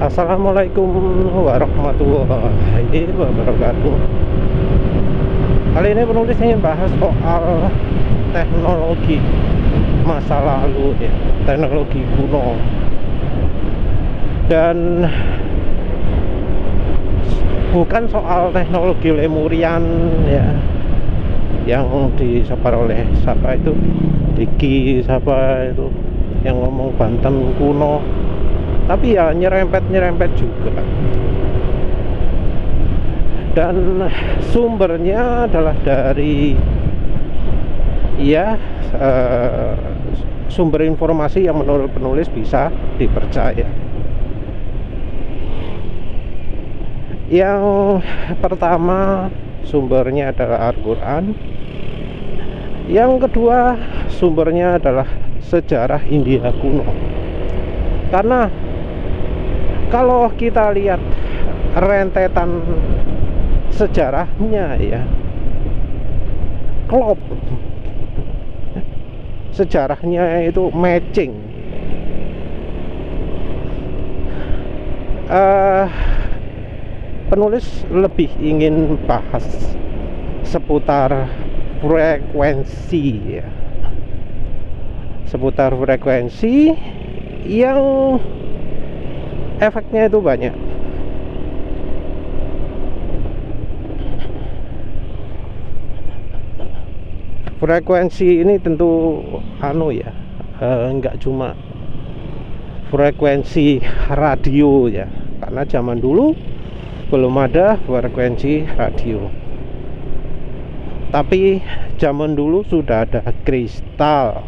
Assalamualaikum warahmatullahi wabarakatuh. Kali ini penulis ingin bahas soal teknologi masa lalu ya, teknologi kuno. Dan bukan soal teknologi Lemurian ya, yang disebar oleh siapa itu, Diki siapa itu yang ngomong Banten kuno, tapi ya nyerempet juga. Dan sumbernya adalah dari sumber informasi yang menurut penulis bisa dipercaya. Yang pertama sumbernya adalah Al-Quran. Yang kedua sumbernya adalah sejarah India kuno. Karena kalau kita lihat rentetan sejarahnya ya, klop, sejarahnya itu matching. Penulis lebih ingin bahas seputar frekuensi ya, seputar frekuensi yang efeknya itu banyak. Frekuensi ini tentu enggak cuma frekuensi radio ya, karena zaman dulu belum ada frekuensi radio. Tapi zaman dulu sudah ada kristal,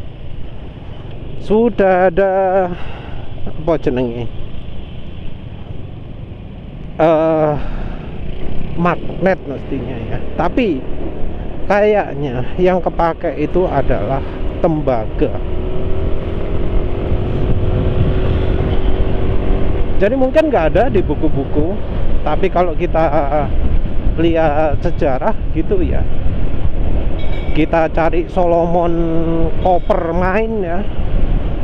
sudah ada apa jenenge, magnet mestinya ya. Tapi kayaknya yang kepake itu adalah tembaga. Jadi mungkin nggak ada di buku-buku, tapi kalau kita lihat sejarah gitu ya, kita cari Solomon Coppermine ya,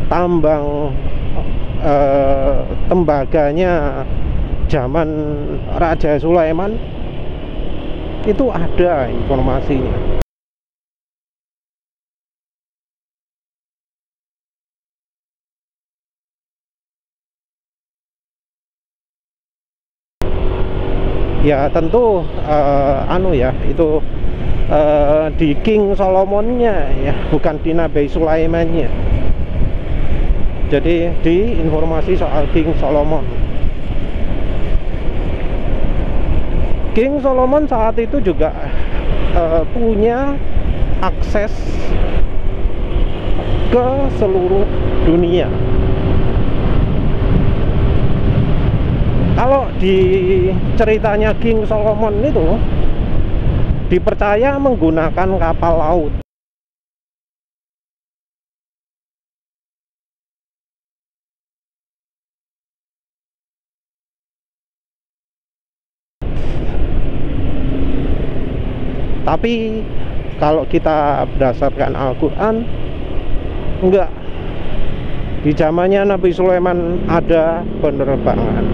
tambang tembaganya zaman Raja Sulaiman, itu ada informasinya. Ya tentu itu di King Solomonnya ya, bukan di Nabi Sulaimannya. Jadi di informasi soal King Solomon, King Solomon saat itu juga punya akses ke seluruh dunia. Kalau di ceritanya King Solomon itu dipercaya menggunakan kapal laut. Tapi kalau kita berdasarkan Al-Quran, enggak. Di zamannya Nabi Sulaiman ada penerbangan.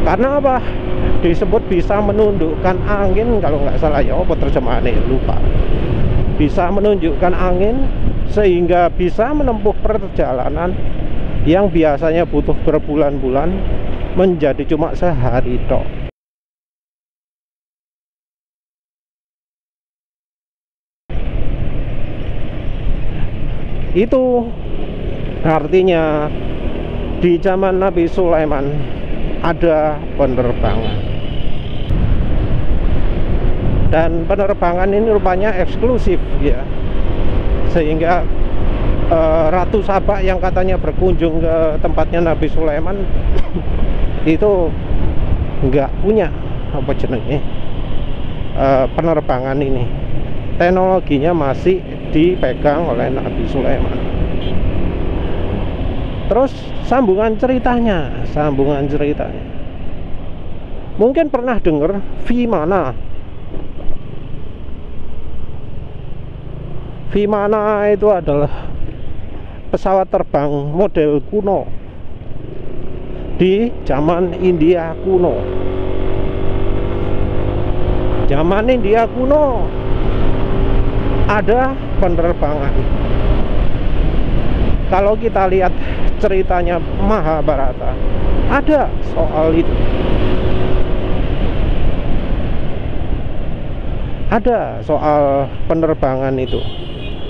Karena apa? Disebut bisa menundukkan angin, kalau nggak salah ya, apa terjemahannya lupa. Bisa menunjukkan angin sehingga bisa menempuh perjalanan yang biasanya butuh berbulan-bulan menjadi cuma sehari tok. Itu artinya di zaman Nabi Sulaiman ada penerbangan, dan penerbangan ini rupanya eksklusif ya, sehingga Ratu Saba yang katanya berkunjung ke tempatnya Nabi Sulaiman itu nggak punya apa jenenge penerbangan ini. Teknologinya masih dipegang oleh Nabi Sulaiman. Terus sambungan ceritanya, mungkin pernah dengar Vimana. Vimana itu adalah pesawat terbang model kuno di zaman India kuno. Zaman India kuno ada penerbangan. Kalau kita lihat ceritanya Mahabharata, ada soal itu. Ada soal penerbangan itu.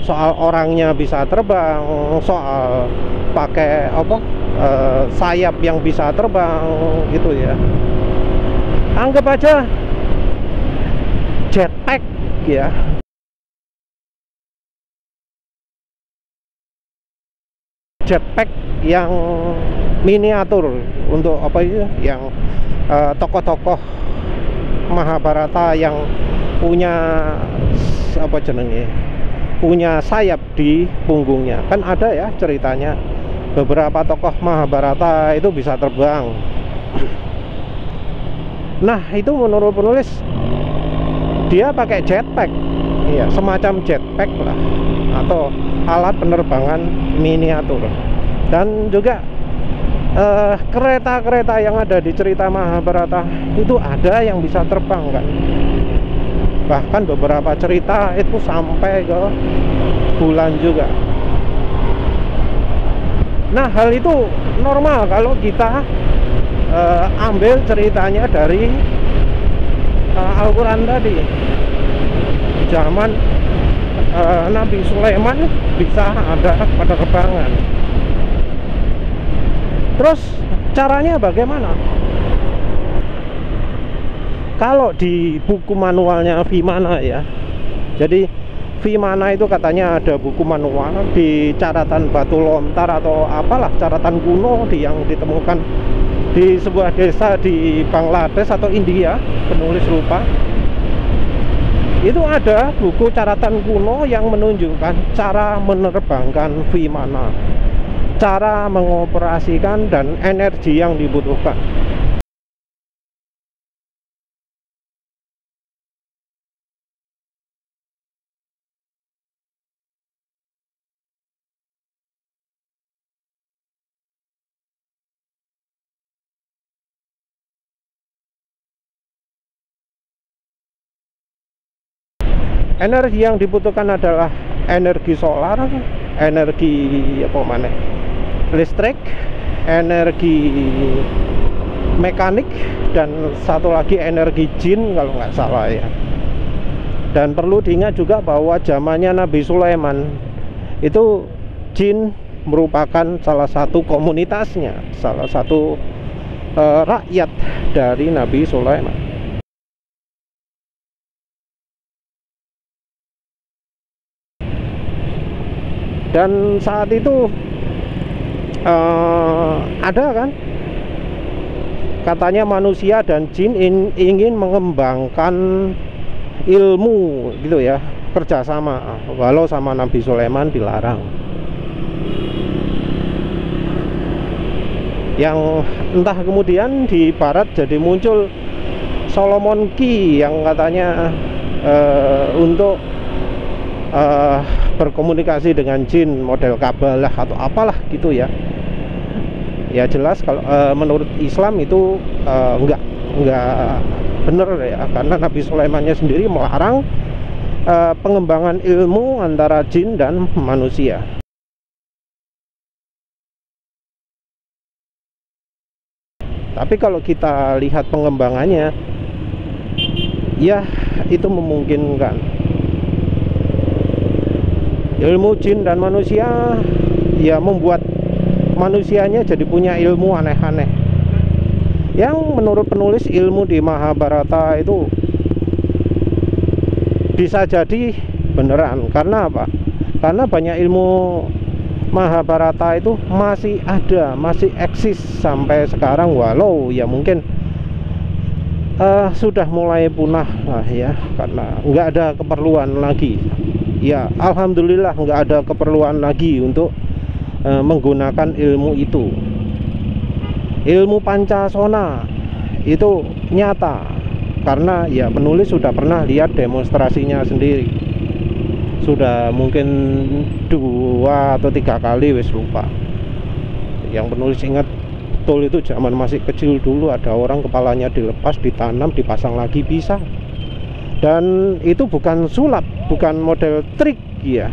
Soal orangnya bisa terbang, soal pakai apa? Sayap yang bisa terbang gitu ya. Anggap aja jetpack ya. Jetpack yang miniatur untuk apa itu, yang tokoh-tokoh Mahabharata yang punya apa jenenge, punya sayap di punggungnya. Kan ada ya ceritanya, beberapa tokoh Mahabharata itu bisa terbang. Nah, itu menurut penulis dia pakai jetpack, ya semacam jetpack lah, atau alat penerbangan miniatur. Dan juga kereta-kereta yang ada di cerita Mahabharata itu ada yang bisa terbang kan. Bahkan beberapa cerita itu sampai ke bulan juga. Nah, hal itu normal kalau kita ambil ceritanya dari Al-Quran tadi. Zaman Nabi Sulaiman bisa ada penerbangan. Terus caranya bagaimana? Kalau di buku manualnya Vimana ya, jadi Vimana itu katanya ada buku manual di catatan batu lontar atau apalah, catatan kuno yang ditemukan di sebuah desa di Bangladesh atau India, penulis lupa. Itu ada buku catatan kuno yang menunjukkan cara menerbangkan Vimana, cara mengoperasikan dan energi yang dibutuhkan. Energi yang dibutuhkan adalah energi solar, energi apa mana, listrik, energi mekanik, dan satu lagi energi jin kalau nggak salah ya. Dan perlu diingat juga bahwa zamannya Nabi Sulaiman itu jin merupakan salah satu komunitasnya, salah satu rakyat dari Nabi Sulaiman. Dan saat itu ada kan, katanya manusia dan jin ingin mengembangkan ilmu gitu ya, kerjasama, walau sama Nabi Sulaiman dilarang. Yang entah kemudian di barat jadi muncul Solomon Key yang katanya untuk berkomunikasi dengan jin, model kabalah atau apalah gitu ya. Ya jelas kalau menurut Islam itu enggak benar ya, karena Nabi Sulaimannya sendiri melarang pengembangan ilmu antara jin dan manusia. Tapi kalau kita lihat pengembangannya, ya itu memungkinkan. Ilmu jin dan manusia ya membuat manusianya jadi punya ilmu aneh-aneh. Yang menurut penulis ilmu di Mahabharata itu bisa jadi beneran. Karena apa? Karena banyak ilmu Mahabharata itu masih ada, masih eksis sampai sekarang, walau ya mungkin sudah mulai punah lah ya, karena nggak ada keperluan lagi. Ya alhamdulillah nggak ada keperluan lagi untuk menggunakan ilmu itu. Ilmu Pancasona itu nyata, karena ya penulis sudah pernah lihat demonstrasinya sendiri. Sudah mungkin 2 atau 3 kali, wis lupa. Yang penulis ingat betul itu zaman masih kecil dulu ada orang kepalanya dilepas, ditanam, dipasang lagi bisa. Dan itu bukan sulap, bukan model trik ya,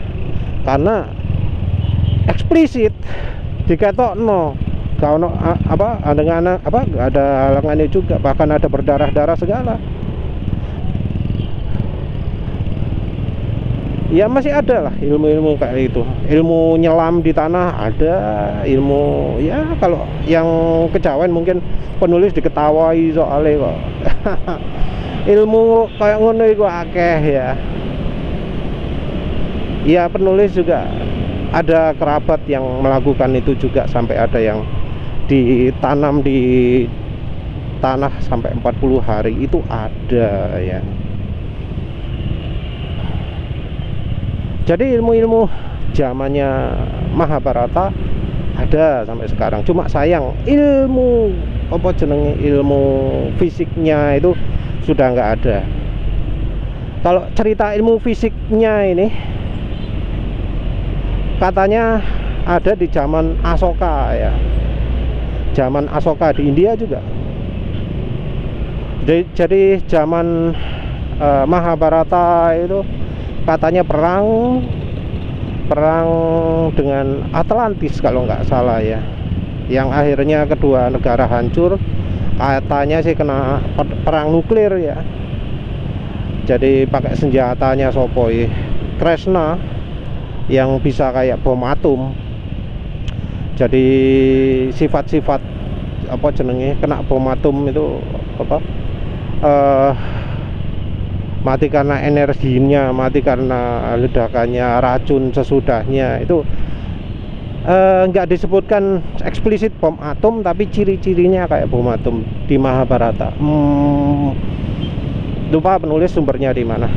karena eksplisit diketokno gak ono dengan gak ada halangannya juga, bahkan ada berdarah-darah segala. Ya masih ada lah ilmu-ilmu kayak itu, ilmu nyelam di tanah ada, ilmu ya kalau yang kejawen mungkin penulis diketawai soalnya kok. Ilmu kayak ngono iku akeh ya. Ya penulis juga ada kerabat yang melakukan itu juga, sampai ada yang ditanam di tanah sampai 40 hari itu ada ya. Jadi ilmu-ilmu zamannya Mahabharata ada sampai sekarang. Cuma sayang ilmu ilmu fisiknya itu sudah nggak ada. Kalau cerita ilmu fisiknya ini katanya ada di zaman Asoka ya. Zaman Asoka di India juga. Jadi zaman Mahabharata itu katanya perang dengan Atlantis kalau nggak salah ya, yang akhirnya kedua negara hancur. Katanya sih kena perang nuklir ya. Jadi pakai senjatanya Sopoi Krishna yang bisa kayak bom atom. Jadi sifat-sifat kena bom atom itu mati karena energinya, mati karena ledakannya, racun sesudahnya. Itu nggak disebutkan eksplisit bom atom, tapi ciri-cirinya kayak bom atom di Mahabharata. Lupa penulis sumbernya di mana.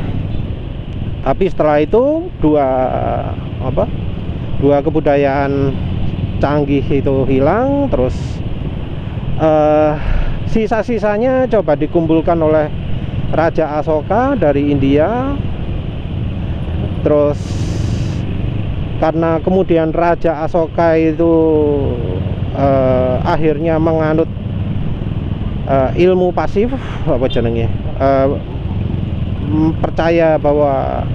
Tapi setelah itu dua kebudayaan canggih itu hilang, terus sisa-sisanya coba dikumpulkan oleh Raja Asoka dari India. Terus karena kemudian Raja Asoka itu akhirnya menganut ilmu pasif, percaya bahwa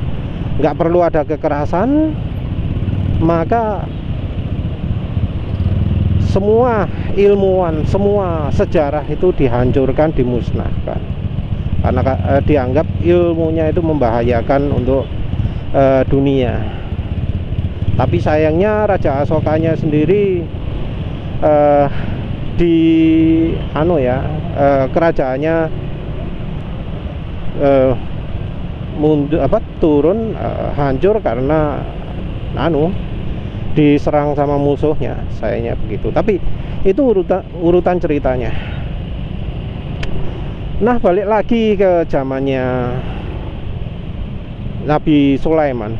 nggak perlu ada kekerasan, maka semua ilmuwan, semua sejarah itu dihancurkan, dimusnahkan, karena dianggap ilmunya itu membahayakan untuk dunia. Tapi sayangnya Raja Asokanya sendiri kerajaannya turun, hancur karena diserang sama musuhnya, sayangnya begitu. Tapi itu urutan ceritanya. Nah, balik lagi ke zamannya Nabi Sulaiman.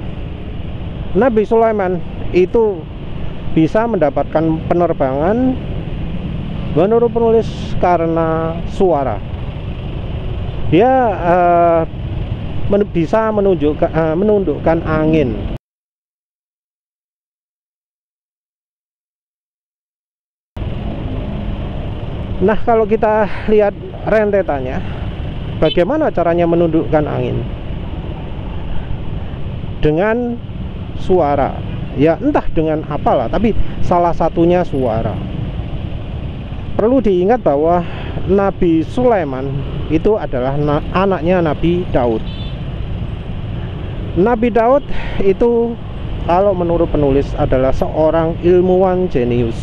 Nabi Sulaiman itu bisa mendapatkan penerbangan menurut penulis karena suara. Dia bisa menundukkan angin. Nah, kalau kita lihat rentetannya, bagaimana caranya menundukkan angin? Dengan suara. Ya entah dengan apalah, tapi salah satunya suara. Perlu diingat bahwa Nabi Sulaiman itu adalah anaknya Nabi Daud. Nabi Daud itu kalau menurut penulis adalah seorang ilmuwan jenius.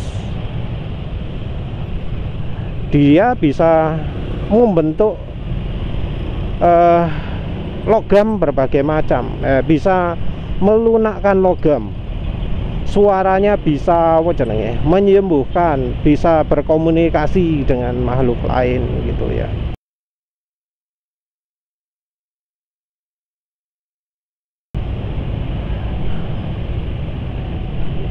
Dia bisa membentuk logam berbagai macam, bisa melunakkan logam, suaranya bisa menyembuhkan, bisa berkomunikasi dengan makhluk lain gitu ya.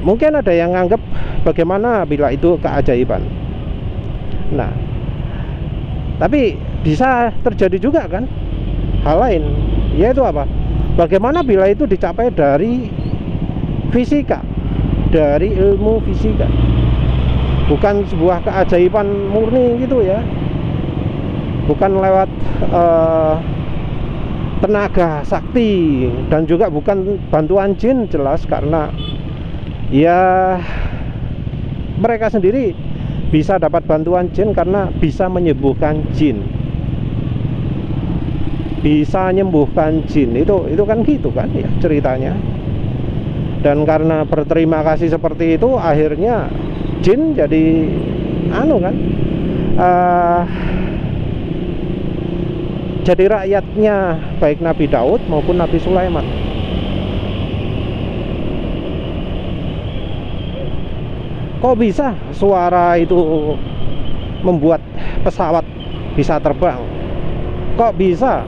Mungkin ada yang anggap bagaimana bila itu keajaiban. Nah, tapi bisa terjadi juga kan hal lain, yaitu apa? Bagaimana bila itu dicapai dari fisika, dari ilmu fisika. bukan sebuah keajaiban murni gitu ya, bukan lewat tenaga sakti, dan juga bukan bantuan jin, jelas, karena ya mereka sendiri bisa dapat bantuan jin karena bisa menyembuhkan jin, bisa menyembuhkan jin, itu kan gitu kan ya ceritanya. Dan karena berterima kasih seperti itu, akhirnya jin jadi jadi rakyatnya baik Nabi Daud maupun Nabi Sulaiman. Kok bisa suara itu membuat pesawat bisa terbang? Kok bisa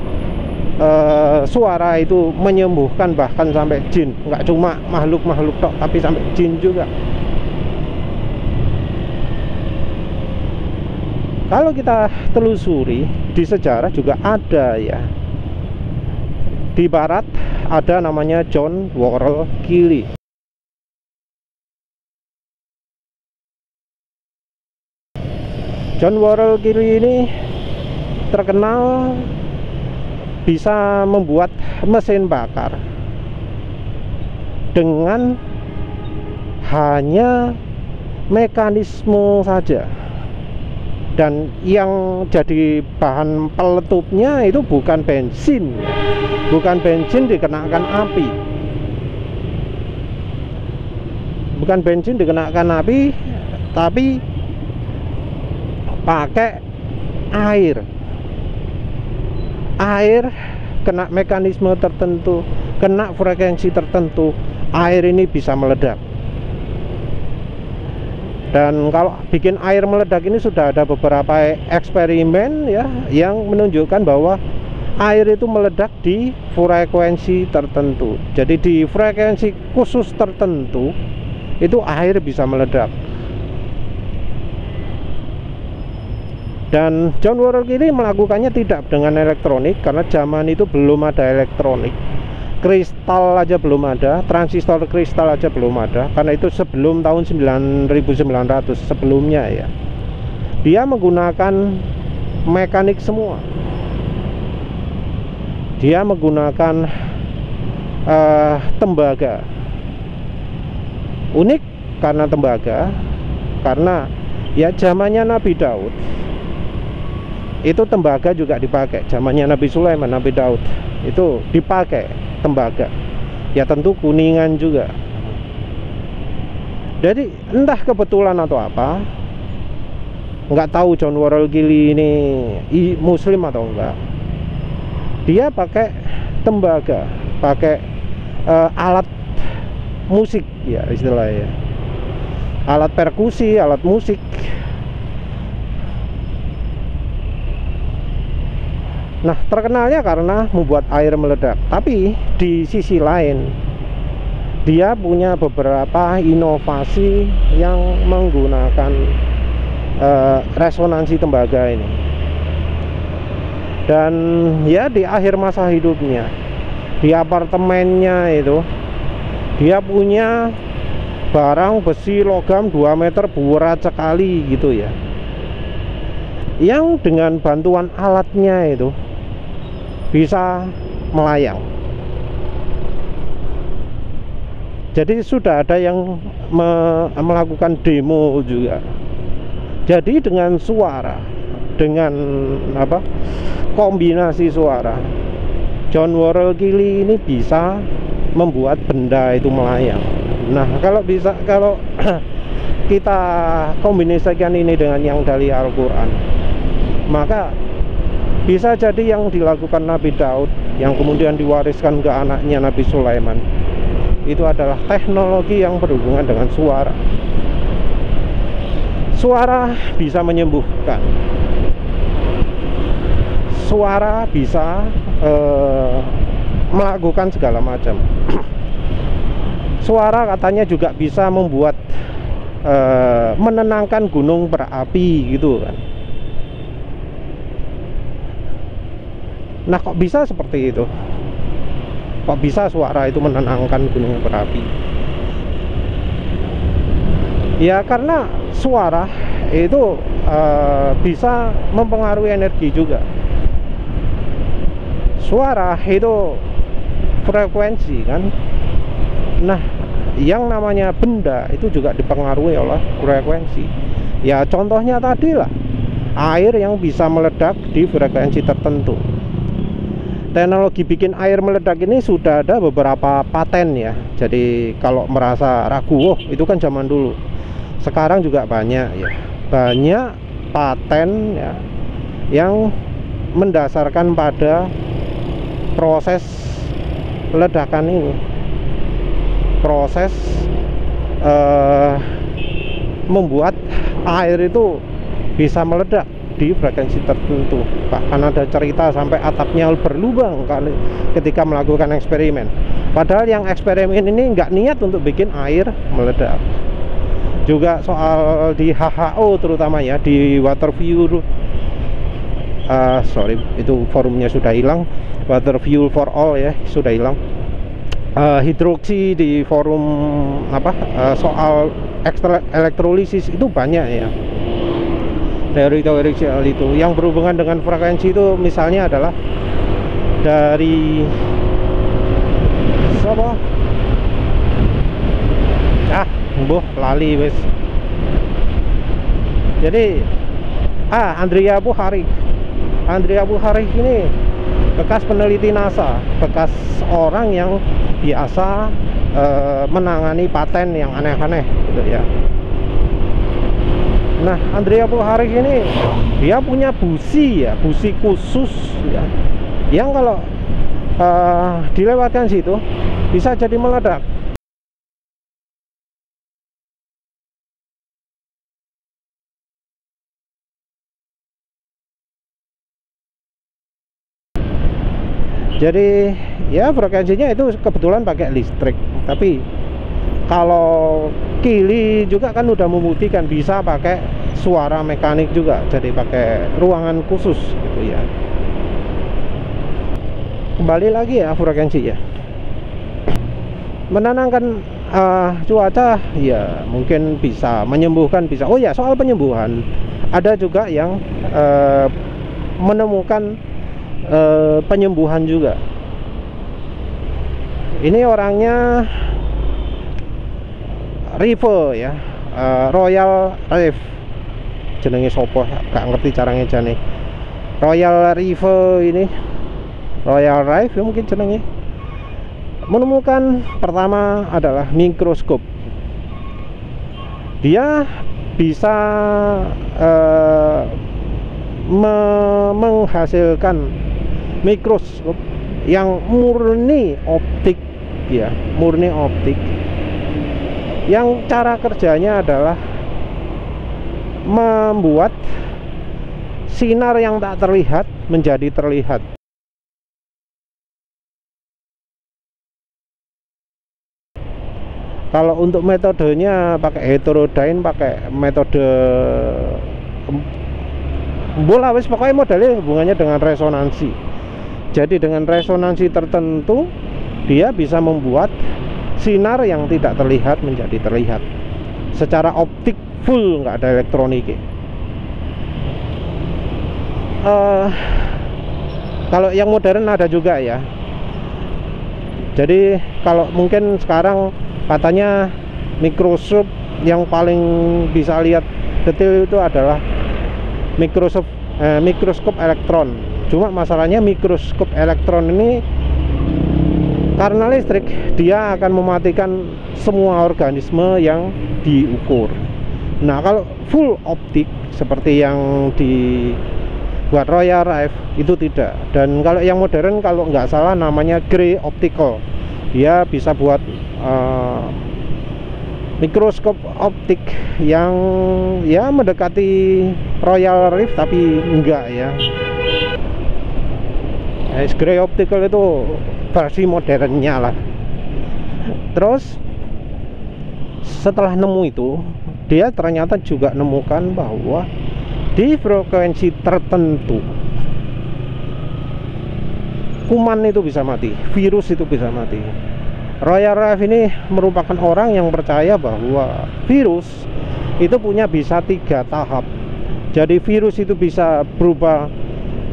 suara itu menyembuhkan bahkan sampai jin? Nggak cuma makhluk-makhluk tok, tapi sampai jin juga. Kalau kita telusuri di sejarah juga ada ya. Di barat ada namanya John Worrell Keely. John Worrell Keely ini terkenal bisa membuat mesin bakar dengan hanya mekanisme saja. Dan yang jadi bahan peletupnya itu bukan bensin, bukan bensin dikenakan api, bukan bensin dikenakan api, tapi pakai air. Air kena mekanisme tertentu, kena frekuensi tertentu, air ini bisa meledak. Dan kalau bikin air meledak ini sudah ada beberapa eksperimen ya yang menunjukkan bahwa air itu meledak di frekuensi tertentu. Jadi di frekuensi khusus tertentu itu air bisa meledak. Dan John Worrell ini melakukannya tidak dengan elektronik, karena zaman itu belum ada elektronik. Kristal aja belum ada, transistor kristal aja belum ada, karena itu sebelum tahun 1900 sebelumnya ya. Dia menggunakan mekanik semua. Dia menggunakan tembaga. Unik karena tembaga, karena ya zamannya Nabi Daud itu tembaga juga dipakai. Zamannya Nabi Sulaiman, Nabi Daud itu dipakai tembaga. Ya tentu kuningan juga. Jadi entah kebetulan atau apa, nggak tahu John Worrell Keely ini muslim atau enggak, dia pakai tembaga, pakai alat musik ya istilahnya, alat perkusi, alat musik. Nah, terkenalnya karena membuat air meledak. Tapi di sisi lain, dia punya beberapa inovasi yang menggunakan resonansi tembaga ini. Dan ya di akhir masa hidupnya, di apartemennya itu, dia punya barang besi logam 2 meter berat sekali gitu ya, yang dengan bantuan alatnya itu bisa melayang. Jadi sudah ada yang melakukan demo juga. Jadi dengan suara, dengan kombinasi suara, John Worrell Keely ini bisa membuat benda itu melayang. Nah, kalau kita kombinasikan ini dengan yang dari Al-Quran, maka bisa jadi yang dilakukan Nabi Daud, yang kemudian diwariskan ke anaknya Nabi Sulaiman, itu adalah teknologi yang berhubungan dengan suara. Suara bisa menyembuhkan, suara bisa melakukan segala macam. Suara katanya juga bisa membuat menenangkan gunung berapi gitu kan. Nah, kok bisa seperti itu? Kok bisa suara itu menenangkan gunung berapi? Ya karena suara itu bisa mempengaruhi energi juga. Suara itu frekuensi kan. Nah, yang namanya benda itu juga dipengaruhi oleh frekuensi. Ya contohnya tadi lah, air yang bisa meledak di frekuensi tertentu. Teknologi bikin air meledak ini sudah ada beberapa paten ya. Jadi kalau merasa ragu, oh itu kan zaman dulu. Sekarang juga banyak ya, banyak paten ya yang mendasarkan pada proses ledakan ini, proses membuat air itu bisa meledak di frekuensi tertentu. Bahkan ada cerita sampai atapnya berlubang ketika melakukan eksperimen. Padahal yang eksperimen ini nggak niat untuk bikin air meledak. Juga soal di HHO terutama ya, di Water Fuel, sorry itu forumnya sudah hilang, Water Fuel for All ya sudah hilang. Hidroksi di forum soal elektrolisis itu banyak ya, teori-teori itu yang berhubungan dengan frekuensi. Itu misalnya adalah dari siapa? Lali wes. Jadi Andrea Buhari ini bekas peneliti NASA, bekas orang yang biasa menangani paten yang aneh-aneh gitu ya. Nah, Andrea Buhari ini dia punya busi ya, busi khusus ya, yang kalau dilewatkan situ bisa jadi meledak. Jadi ya frekuensinya itu kebetulan pakai listrik, tapi kalau Kili juga kan udah membuktikan bisa pakai suara mekanik juga, jadi pakai ruangan khusus gitu ya. Kembali lagi ya frekuensi ya, menenangkan cuaca ya, mungkin bisa menyembuhkan, bisa. Oh ya, soal penyembuhan, ada juga yang menemukan penyembuhan juga. Ini orangnya Rive ya, Royal Rive jenenge sopo, gak ngerti cara ngejane. Royal Rive ini, Royal Rive ya mungkin jenenge, menemukan pertama adalah mikroskop. Dia bisa menghasilkan mikroskop yang murni optik ya, murni optik, yang cara kerjanya adalah membuat sinar yang tak terlihat menjadi terlihat. Kalau untuk metodenya pakai heterodyne, pakai metode bola wis, pokoknya modelnya hubungannya dengan resonansi. Jadi dengan resonansi tertentu dia bisa membuat sinar yang tidak terlihat menjadi terlihat secara optik full, nggak ada elektronik. Kalau yang modern ada juga ya. Jadi kalau mungkin sekarang katanya mikroskop yang paling bisa lihat detail itu adalah mikroskop elektron. Cuma masalahnya mikroskop elektron ini karena listrik, dia akan mematikan semua organisme yang diukur. Nah, kalau full optik seperti yang dibuat Royal Rive itu tidak. Dan kalau yang modern, kalau nggak salah namanya Grey Optical, dia bisa buat mikroskop optik yang ya mendekati Royal Rive tapi enggak ya. Grey Optical itu versi modernnya lah. Terus setelah nemu itu, dia ternyata juga nemukan bahwa di frekuensi tertentu kuman itu bisa mati, virus itu bisa mati. Royal Rive ini merupakan orang yang percaya bahwa virus itu punya bisa 3 tahap. Jadi virus itu bisa berubah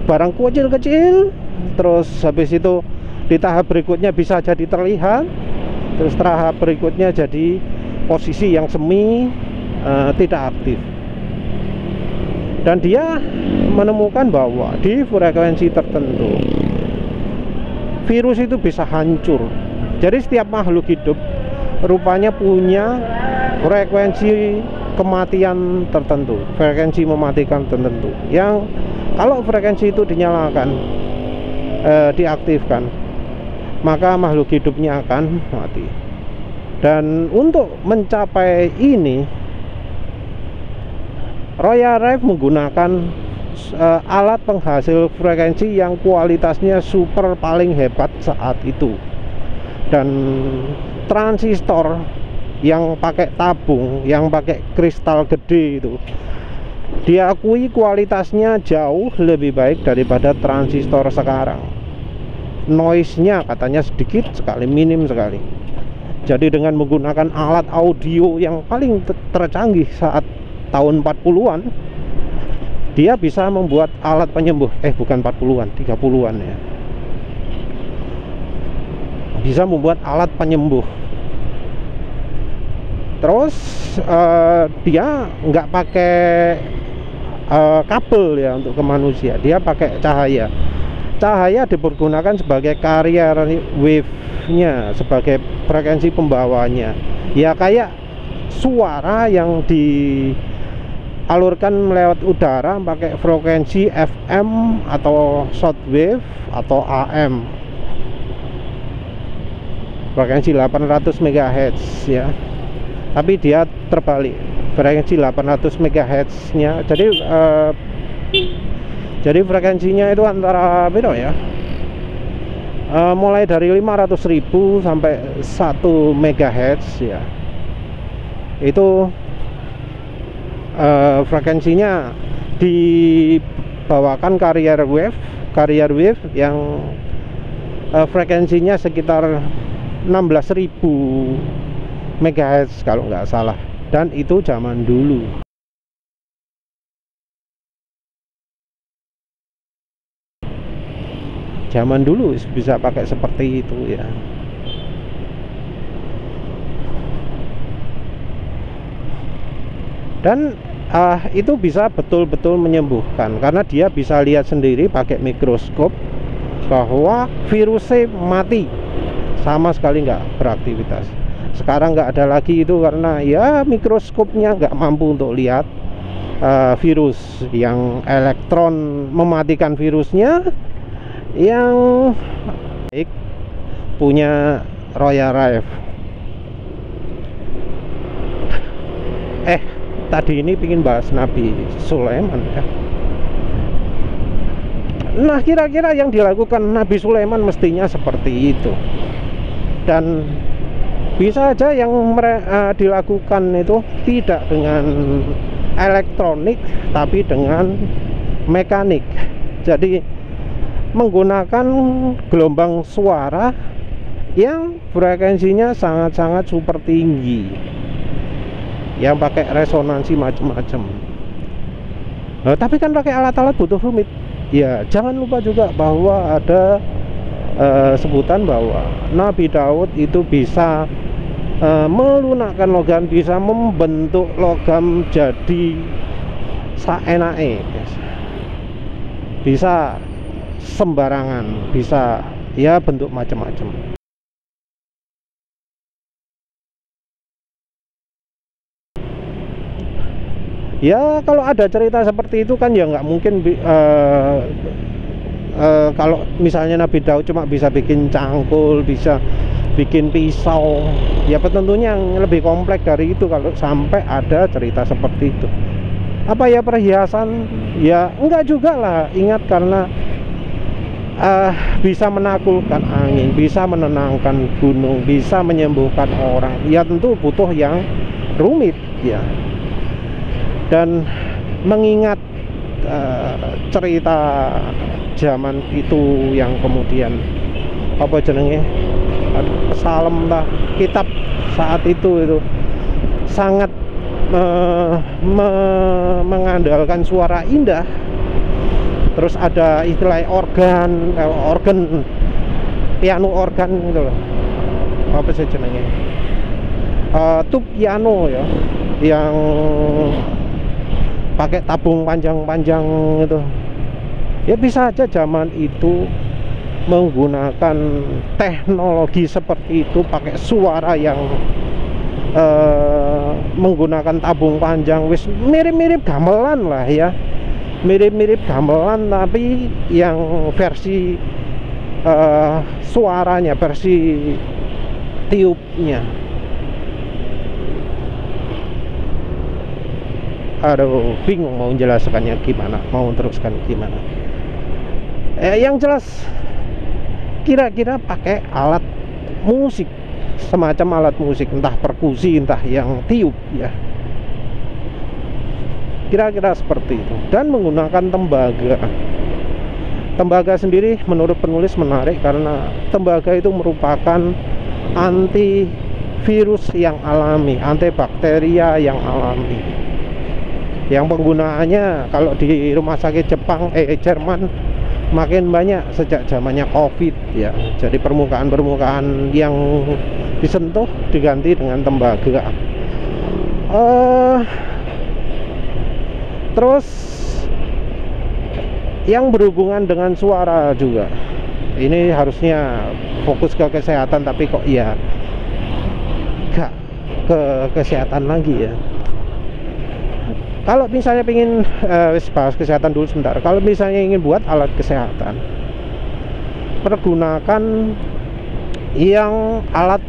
barang kecil-kecil, terus habis itu di tahap berikutnya bisa jadi terlihat, terus tahap berikutnya jadi posisi yang semi tidak aktif. Dan dia menemukan bahwa di frekuensi tertentu virus itu bisa hancur. Jadi setiap makhluk hidup rupanya punya frekuensi kematian tertentu, frekuensi mematikan tertentu, yang kalau frekuensi itu dinyalakan, diaktifkan, maka makhluk hidupnya akan mati. Dan untuk mencapai ini, Royal Rife menggunakan alat penghasil frekuensi yang kualitasnya super paling hebat saat itu. Dan transistor yang pakai tabung, yang pakai kristal gede itu, diakui kualitasnya jauh lebih baik daripada transistor sekarang. Noise-nya katanya sedikit sekali, minim sekali. Jadi dengan menggunakan alat audio yang paling tercanggih saat tahun 40-an, dia bisa membuat alat penyembuh, bukan 40-an, 30-an ya. Bisa membuat alat penyembuh. Terus dia nggak pakai kabel ya untuk ke manusia, dia pakai cahaya. Cahaya dipergunakan sebagai carrier wave-nya, sebagai frekuensi pembawanya. Ya kayak suara yang dialurkan lewat udara pakai frekuensi FM atau shortwave atau AM. Frekuensi 800 MHz ya. Tapi dia terbalik, frekuensi 800 MHz nya. Jadi frekuensinya itu antara beda ya, mulai dari 500.000 sampai 1 MHz ya. Itu frekuensinya dibawakan carrier wave yang frekuensinya sekitar 16.000 MHz kalau nggak salah. Dan itu zaman dulu. Zaman dulu bisa pakai seperti itu ya. Dan itu bisa betul-betul menyembuhkan, karena dia bisa lihat sendiri pakai mikroskop bahwa virusnya mati, sama sekali nggak beraktivitas. Sekarang nggak ada lagi itu karena ya mikroskopnya nggak mampu untuk lihat virus. Yang elektron mematikan virusnya yang baik punya Royal Rife. Tadi ini pingin bahas Nabi Sulaiman ya. Nah, kira-kira yang dilakukan Nabi Sulaiman mestinya seperti itu. Dan bisa aja yang dilakukan itu tidak dengan elektronik, tapi dengan mekanik. Jadi menggunakan gelombang suara yang frekuensinya sangat-sangat super tinggi, yang pakai resonansi macam-macam. Tapi kan pakai alat-alat butuh rumit. Ya, jangan lupa juga bahwa ada sebutan bahwa Nabi Daud itu bisa melunakkan logam, bisa membentuk logam jadi saenake, bisa sembarangan, bisa ya bentuk macam-macam. Ya kalau ada cerita seperti itu kan ya nggak mungkin kalau misalnya Nabi Daud cuma bisa bikin cangkul, bisa bikin pisau, ya tentunya yang lebih kompleks dari itu kalau sampai ada cerita seperti itu. Apa ya perhiasan? Ya enggak juga lah. Ingat, karena bisa menaklukkan angin, bisa menenangkan gunung, bisa menyembuhkan orang, ya tentu butuh yang rumit ya. Dan mengingat cerita zaman itu yang kemudian apa jenenge psalm lah, kitab saat itu sangat mengandalkan suara indah. Terus ada istilah organ piano organ gitu loh, apa sih jenenge, tub piano ya, yang pakai tabung panjang-panjang gitu. Ya bisa aja zaman itu menggunakan teknologi seperti itu, pakai suara yang menggunakan tabung panjang. Wis mirip-mirip gamelan lah ya, mirip-mirip gamelan, tapi yang versi suaranya, versi tiupnya. Aduh, bingung mau menjelaskannya gimana, mau teruskan gimana. Yang jelas kira-kira pakai alat musik, semacam alat musik, entah perkusi, entah yang tiup ya, kira-kira seperti itu. Dan menggunakan tembaga. Tembaga sendiri menurut penulis menarik karena tembaga itu merupakan antivirus yang alami, antibakteria yang alami, yang penggunaannya kalau di rumah sakit Jerman makin banyak sejak zamannya COVID ya. Jadi permukaan-permukaan yang disentuh diganti dengan tembaga. Terus yang berhubungan dengan suara juga, ini harusnya fokus ke kesehatan, tapi kok ya gak ke kesehatan lagi ya. Kalau misalnya ingin bahas kesehatan dulu sebentar. Kalau misalnya ingin buat alat kesehatan, pergunakan yang alat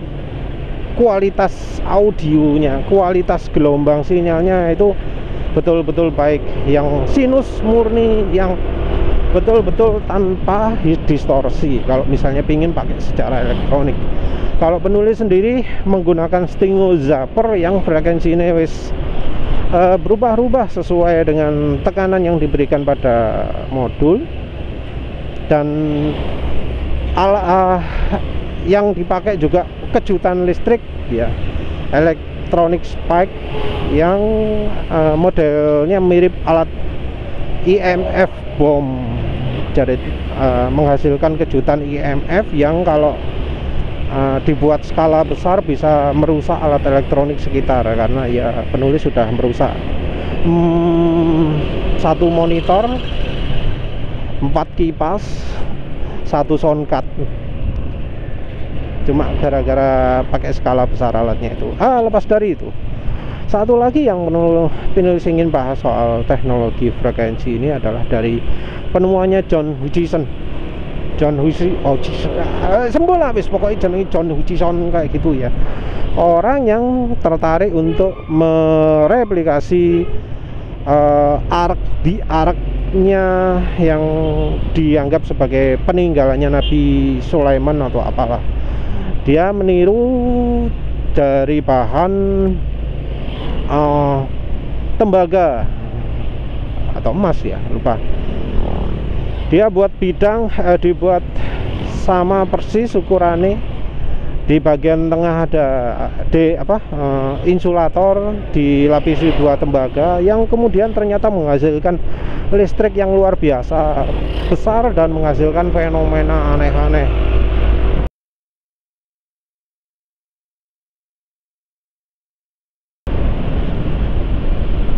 kualitas audionya, kualitas gelombang sinyalnya itu betul-betul baik, yang sinus murni, yang betul-betul tanpa distorsi. Kalau misalnya ingin pakai secara elektronik, kalau penulis sendiri menggunakan Stingo Zapper yang frekuensinya wis berubah-ubah sesuai dengan tekanan yang diberikan pada modul. Dan yang dipakai juga kejutan listrik ya, electronic spike, yang modelnya mirip alat IMF bomb. Jadi menghasilkan kejutan IMF yang kalau dibuat skala besar bisa merusak alat elektronik sekitar, karena ya penulis sudah merusak satu monitor, 4 kipas, 1 sound card, cuma gara-gara pakai skala besar alatnya itu. Lepas dari itu, satu lagi yang penulis ingin bahas soal teknologi frekuensi ini adalah dari penemuannya John Hutchison. Sembuh lah wis, pokoknya jenenge John Hutchison kayak gitu ya. Orang yang tertarik untuk mereplikasi ark-nya yang dianggap sebagai peninggalannya Nabi Sulaiman atau apalah. Dia meniru dari bahan tembaga atau emas ya, lupa. Dia buat bidang, dibuat sama persis ukurannya. Di bagian tengah ada insulator, dilapisi 2 tembaga, yang kemudian ternyata menghasilkan listrik yang luar biasa besar dan menghasilkan fenomena aneh-aneh.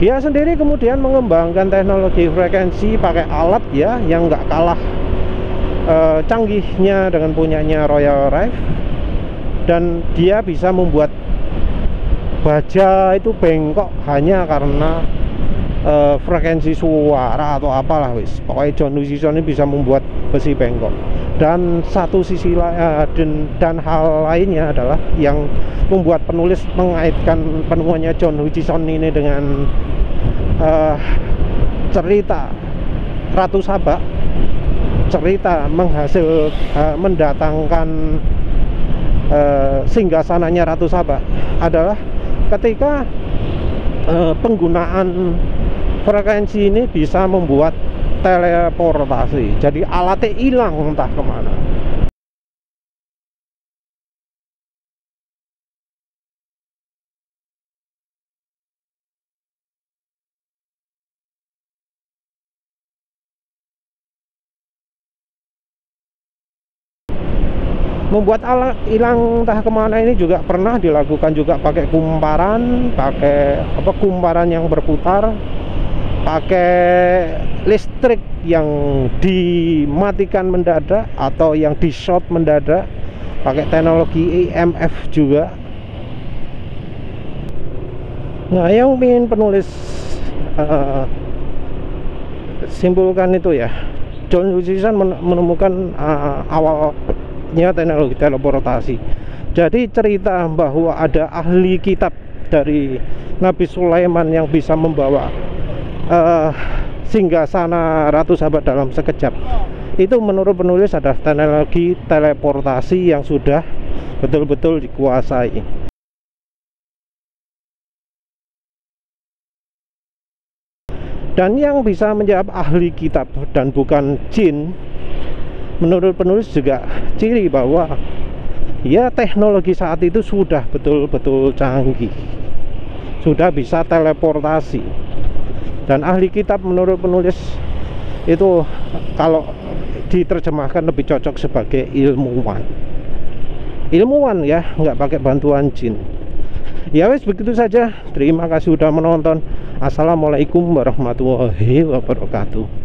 Dia sendiri kemudian mengembangkan teknologi frekuensi pakai alat ya, yang nggak kalah canggihnya dengan punyanya Royal Rife. Dan dia bisa membuat baja itu bengkok hanya karena frekuensi suara atau apalah wis. Pokoknya John Hutchison ini bisa membuat besi bengkok. Dan satu sisi dan hal lainnya adalah yang membuat penulis mengaitkan penemuannya John Hutchison ini dengan cerita Ratu Saba, cerita mendatangkan singgasananya Ratu Saba, adalah ketika penggunaan frekuensi ini bisa membuat teleportasi. Jadi alatnya hilang entah kemana. Membuat alat hilang entah kemana ini juga pernah dilakukan juga pakai kumparan, pakai kumparan yang berputar, pakai listrik yang dimatikan mendadak atau yang di short mendadak, pakai teknologi EMF juga. Nah, yang ingin penulis simpulkan itu ya, John Hutchison menemukan awalnya teknologi teleportasi. Jadi cerita bahwa ada ahli kitab dari Nabi Sulaiman yang bisa membawa singgasana Ratu Saba dalam sekejap, itu menurut penulis adalah teknologi teleportasi yang sudah betul-betul dikuasai. Dan yang bisa menjawab ahli kitab dan bukan jin, menurut penulis juga ciri bahwa ya teknologi saat itu sudah betul-betul canggih, sudah bisa teleportasi. Dan ahli kitab menurut penulis itu kalau diterjemahkan lebih cocok sebagai ilmuwan ya, nggak pakai bantuan jin. Ya wes, begitu saja. Terima kasih sudah menonton. Assalamualaikum warahmatullahi wabarakatuh.